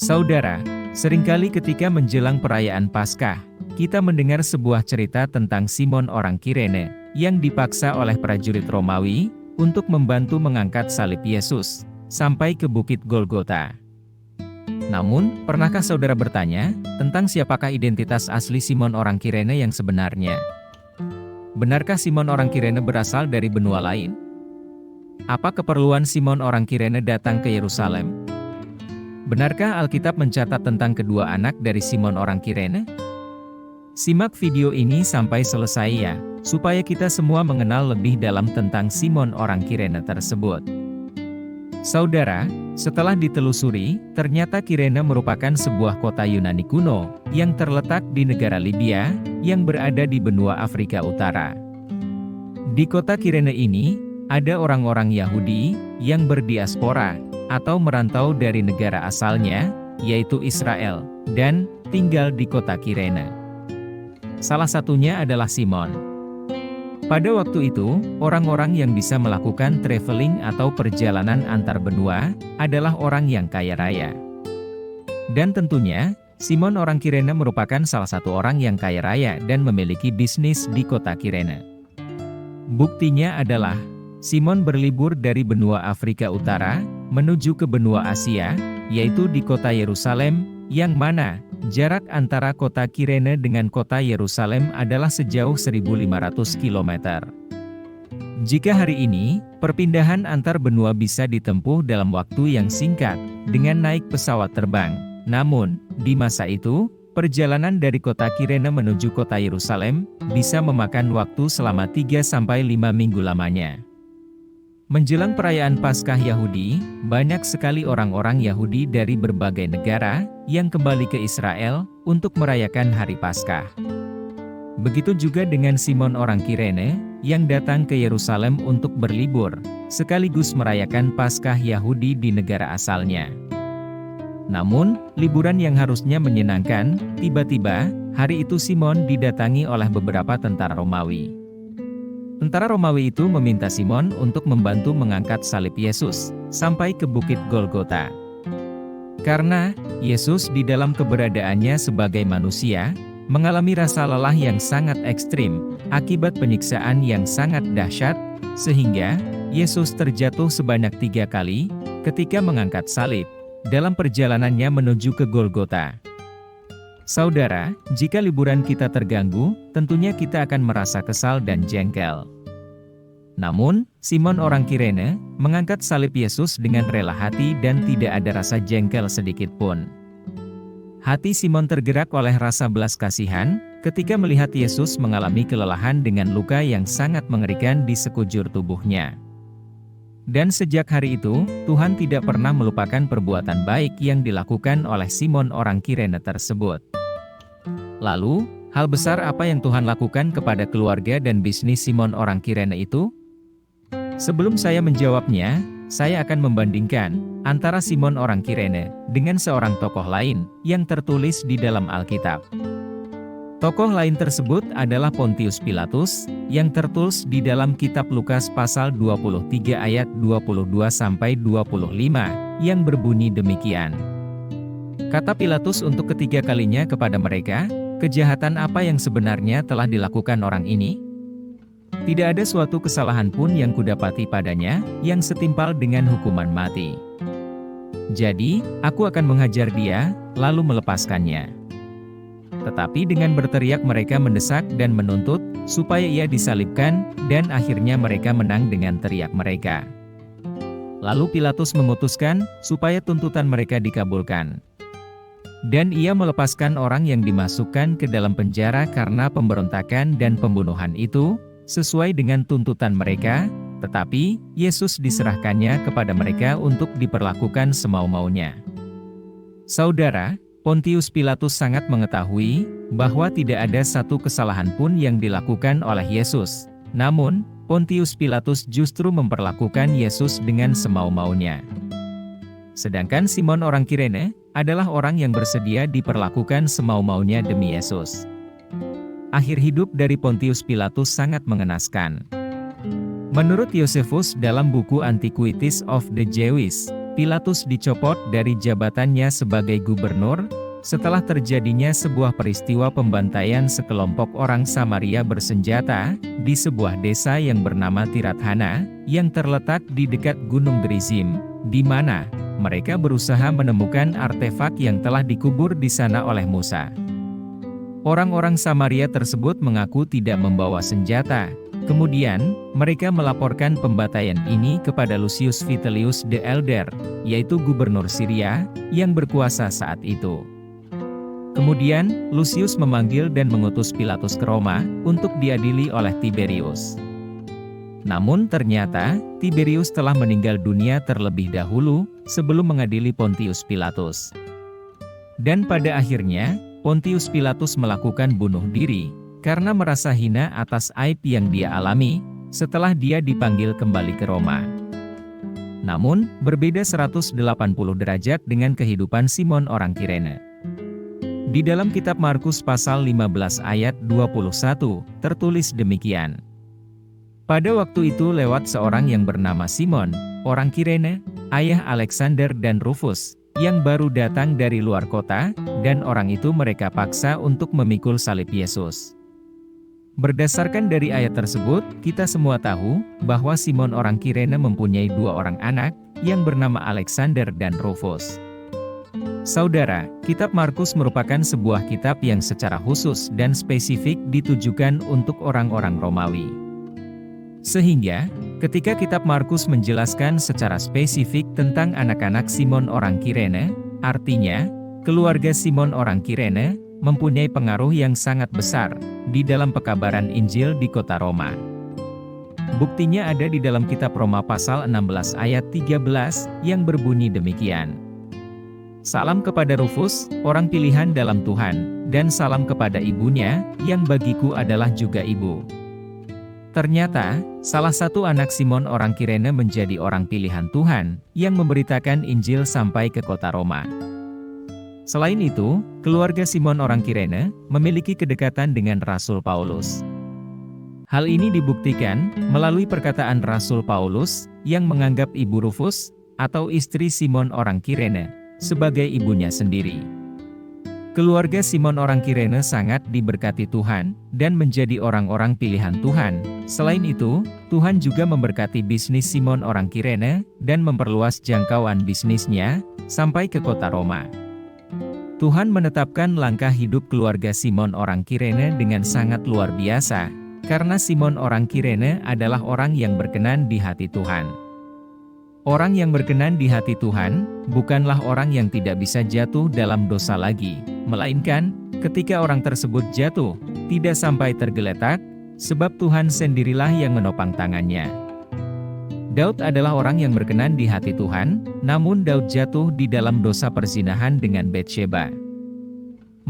Saudara, seringkali ketika menjelang perayaan Paskah, kita mendengar sebuah cerita tentang Simon orang Kirene, yang dipaksa oleh prajurit Romawi, untuk membantu mengangkat salib Yesus, sampai ke Bukit Golgota. Namun, pernahkah saudara bertanya, tentang siapakah identitas asli Simon orang Kirene yang sebenarnya? Benarkah Simon orang Kirene berasal dari benua lain? Apa keperluan Simon orang Kirene datang ke Yerusalem? Benarkah Alkitab mencatat tentang kedua anak dari Simon orang Kirene? Simak video ini sampai selesai ya, supaya kita semua mengenal lebih dalam tentang Simon orang Kirene tersebut. Saudara, setelah ditelusuri, ternyata Kirene merupakan sebuah kota Yunani kuno, yang terletak di negara Libya, yang berada di benua Afrika Utara. Di kota Kirene ini, ada orang-orang Yahudi, yang berdiaspora, atau merantau dari negara asalnya, yaitu Israel, dan tinggal di kota Kirene. Salah satunya adalah Simon. Pada waktu itu, orang-orang yang bisa melakukan traveling atau perjalanan antar benua, adalah orang yang kaya raya. Dan tentunya, Simon orang Kirene merupakan salah satu orang yang kaya raya dan memiliki bisnis di kota Kirene. Buktinya adalah, Simon berlibur dari benua Afrika Utara, menuju ke benua Asia, yaitu di kota Yerusalem, yang mana jarak antara kota Kirene dengan kota Yerusalem adalah sejauh 1.500 km. Jika hari ini, perpindahan antar benua bisa ditempuh dalam waktu yang singkat, dengan naik pesawat terbang. Namun, di masa itu, perjalanan dari kota Kirene menuju kota Yerusalem, bisa memakan waktu selama 3-5 minggu lamanya. Menjelang perayaan Paskah Yahudi, banyak sekali orang-orang Yahudi dari berbagai negara, yang kembali ke Israel, untuk merayakan hari Paskah. Begitu juga dengan Simon orang Kirene, yang datang ke Yerusalem untuk berlibur, sekaligus merayakan Paskah Yahudi di negara asalnya. Namun, liburan yang harusnya menyenangkan, tiba-tiba, hari itu Simon didatangi oleh beberapa tentara Romawi. Tentara Romawi itu meminta Simon untuk membantu mengangkat salib Yesus, sampai ke Bukit Golgota. Karena, Yesus di dalam keberadaannya sebagai manusia, mengalami rasa lelah yang sangat ekstrim, akibat penyiksaan yang sangat dahsyat, sehingga, Yesus terjatuh sebanyak 3 kali, ketika mengangkat salib, dalam perjalanannya menuju ke Golgota. Saudara, jika liburan kita terganggu, tentunya kita akan merasa kesal dan jengkel. Namun, Simon orang Kirene, mengangkat salib Yesus dengan rela hati dan tidak ada rasa jengkel sedikit pun. Hati Simon tergerak oleh rasa belas kasihan, ketika melihat Yesus mengalami kelelahan dengan luka yang sangat mengerikan di sekujur tubuhnya. Dan sejak hari itu, Tuhan tidak pernah melupakan perbuatan baik yang dilakukan oleh Simon orang Kirene tersebut. Lalu, hal besar apa yang Tuhan lakukan kepada keluarga dan bisnis Simon orang Kirene itu? Sebelum saya menjawabnya, saya akan membandingkan antara Simon orang Kirene dengan seorang tokoh lain yang tertulis di dalam Alkitab. Tokoh lain tersebut adalah Pontius Pilatus, yang tertulis di dalam kitab Lukas pasal 23 ayat 22-25, yang berbunyi demikian. Kata Pilatus untuk ketiga kalinya kepada mereka, "Kejahatan apa yang sebenarnya telah dilakukan orang ini? Tidak ada suatu kesalahan pun yang kudapati padanya, yang setimpal dengan hukuman mati. Jadi, aku akan menghajar dia, lalu melepaskannya." Tetapi dengan berteriak mereka mendesak dan menuntut, supaya ia disalibkan, dan akhirnya mereka menang dengan teriak mereka. Lalu Pilatus memutuskan, supaya tuntutan mereka dikabulkan. Dan ia melepaskan orang yang dimasukkan ke dalam penjara karena pemberontakan dan pembunuhan itu, sesuai dengan tuntutan mereka, tetapi Yesus diserahkannya kepada mereka untuk diperlakukan semau-maunya. Saudara, Pontius Pilatus sangat mengetahui bahwa tidak ada satu kesalahan pun yang dilakukan oleh Yesus. Namun, Pontius Pilatus justru memperlakukan Yesus dengan semau-maunya. Sedangkan Simon orang Kirene adalah orang yang bersedia diperlakukan semau-maunya demi Yesus. Akhir hidup dari Pontius Pilatus sangat mengenaskan. Menurut Josephus dalam buku Antiquities of the Jews, Pilatus dicopot dari jabatannya sebagai gubernur, setelah terjadinya sebuah peristiwa pembantaian sekelompok orang Samaria bersenjata, di sebuah desa yang bernama Tirathana, yang terletak di dekat Gunung Gerizim, di mana mereka berusaha menemukan artefak yang telah dikubur di sana oleh Musa. Orang-orang Samaria tersebut mengaku tidak membawa senjata. Kemudian, mereka melaporkan pembantaian ini kepada Lucius Vitellius the Elder, yaitu gubernur Syria, yang berkuasa saat itu. Kemudian, Lucius memanggil dan mengutus Pilatus ke Roma, untuk diadili oleh Tiberius. Namun ternyata, Tiberius telah meninggal dunia terlebih dahulu, sebelum mengadili Pontius Pilatus. Dan pada akhirnya, Pontius Pilatus melakukan bunuh diri, karena merasa hina atas aib yang dia alami, setelah dia dipanggil kembali ke Roma. Namun, berbeda 180 derajat dengan kehidupan Simon orang Kirene. Di dalam kitab Markus pasal 15 ayat 21, tertulis demikian. Pada waktu itu lewat seorang yang bernama Simon, orang Kirene, ayah Alexander dan Rufus, yang baru datang dari luar kota, dan orang itu mereka paksa untuk memikul salib Yesus. Berdasarkan dari ayat tersebut, kita semua tahu, bahwa Simon orang Kirene mempunyai dua orang anak, yang bernama Alexander dan Rufus. Saudara, kitab Markus merupakan sebuah kitab yang secara khusus dan spesifik ditujukan untuk orang-orang Romawi. Sehingga, ketika kitab Markus menjelaskan secara spesifik tentang anak-anak Simon orang Kirene, artinya, keluarga Simon orang Kirene, mempunyai pengaruh yang sangat besar, di dalam pekabaran Injil di kota Roma. Buktinya ada di dalam kitab Roma pasal 16 ayat 13, yang berbunyi demikian. Salam kepada Rufus, orang pilihan dalam Tuhan, dan salam kepada ibunya, yang bagiku adalah juga ibu. Ternyata, salah satu anak Simon orang Kirene menjadi orang pilihan Tuhan, yang memberitakan Injil sampai ke kota Roma. Selain itu, keluarga Simon orang Kirene, memiliki kedekatan dengan Rasul Paulus. Hal ini dibuktikan, melalui perkataan Rasul Paulus, yang menganggap ibu Rufus, atau istri Simon orang Kirene, sebagai ibunya sendiri. Keluarga Simon orang Kirene sangat diberkati Tuhan, dan menjadi orang-orang pilihan Tuhan. Selain itu, Tuhan juga memberkati bisnis Simon orang Kirene, dan memperluas jangkauan bisnisnya, sampai ke kota Roma. Tuhan menetapkan langkah hidup keluarga Simon orang Kirene dengan sangat luar biasa, karena Simon orang Kirene adalah orang yang berkenan di hati Tuhan. Orang yang berkenan di hati Tuhan, bukanlah orang yang tidak bisa jatuh dalam dosa lagi, melainkan, ketika orang tersebut jatuh, tidak sampai tergeletak, sebab Tuhan sendirilah yang menopang tangannya. Daud adalah orang yang berkenan di hati Tuhan, namun Daud jatuh di dalam dosa perzinahan dengan Batsheba.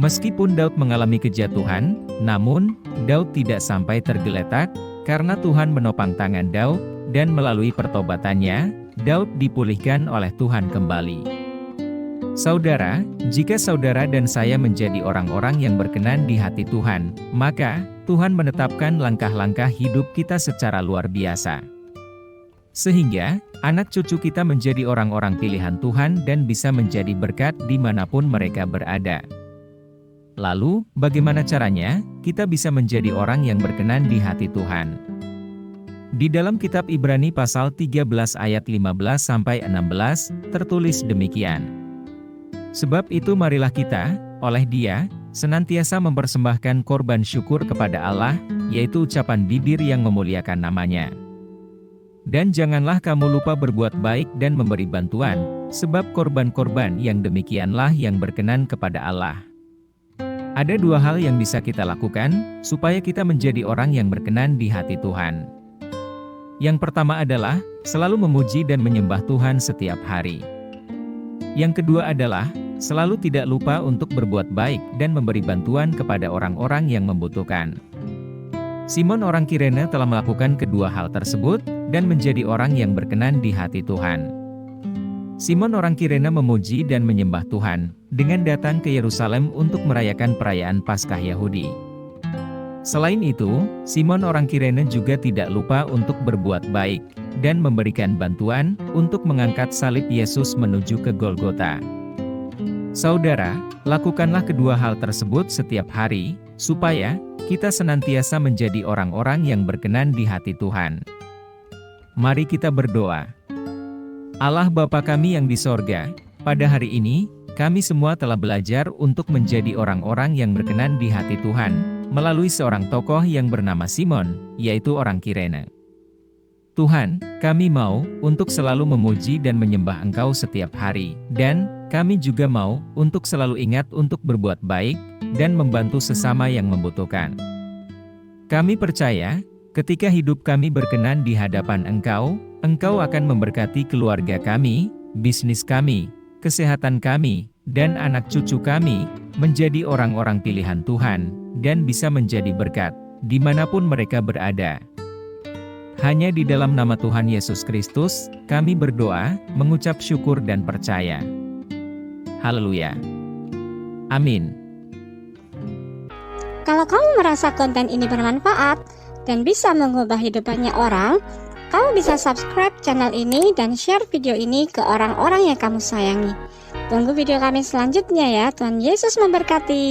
Meskipun Daud mengalami kejatuhan, namun, Daud tidak sampai tergeletak, karena Tuhan menopang tangan Daud, dan melalui pertobatannya, Daud dipulihkan oleh Tuhan kembali. Saudara, jika saudara dan saya menjadi orang-orang yang berkenan di hati Tuhan, maka Tuhan menetapkan langkah-langkah hidup kita secara luar biasa. Sehingga, anak cucu kita menjadi orang-orang pilihan Tuhan dan bisa menjadi berkat dimanapun mereka berada. Lalu, bagaimana caranya kita bisa menjadi orang yang berkenan di hati Tuhan? Di dalam kitab Ibrani pasal 13 ayat 15-16, tertulis demikian. Sebab itu marilah kita, oleh Dia, senantiasa mempersembahkan korban syukur kepada Allah, yaitu ucapan bibir yang memuliakan nama-Nya. Dan janganlah kamu lupa berbuat baik dan memberi bantuan, sebab korban-korban yang demikianlah yang berkenan kepada Allah. Ada dua hal yang bisa kita lakukan, supaya kita menjadi orang yang berkenan di hati Tuhan. Yang pertama adalah, selalu memuji dan menyembah Tuhan setiap hari. Yang kedua adalah, selalu tidak lupa untuk berbuat baik dan memberi bantuan kepada orang-orang yang membutuhkan. Simon orang Kirene telah melakukan kedua hal tersebut, dan menjadi orang yang berkenan di hati Tuhan. Simon orang Kirene memuji dan menyembah Tuhan, dengan datang ke Yerusalem untuk merayakan perayaan Paskah Yahudi. Selain itu, Simon orang Kirene juga tidak lupa untuk berbuat baik. dan memberikan bantuan untuk mengangkat salib Yesus menuju ke Golgota. Saudara, lakukanlah kedua hal tersebut setiap hari, supaya kita senantiasa menjadi orang-orang yang berkenan di hati Tuhan. Mari kita berdoa. Allah Bapa kami yang di sorga, pada hari ini, kami semua telah belajar untuk menjadi orang-orang yang berkenan di hati Tuhan, melalui seorang tokoh yang bernama Simon, yaitu orang Kirene. Tuhan, kami mau untuk selalu memuji dan menyembah Engkau setiap hari, dan kami juga mau untuk selalu ingat untuk berbuat baik dan membantu sesama yang membutuhkan. Kami percaya, ketika hidup kami berkenan di hadapan Engkau, Engkau akan memberkati keluarga kami, bisnis kami, kesehatan kami, dan anak cucu kami menjadi orang-orang pilihan Tuhan, dan bisa menjadi berkat dimanapun mereka berada. Hanya di dalam nama Tuhan Yesus Kristus, kami berdoa, mengucap syukur dan percaya. Haleluya. Amin. Kalau kamu merasa konten ini bermanfaat dan bisa mengubah hidup banyak orang, kamu bisa subscribe channel ini dan share video ini ke orang-orang yang kamu sayangi. Tunggu video kami selanjutnya ya. Tuhan Yesus memberkati.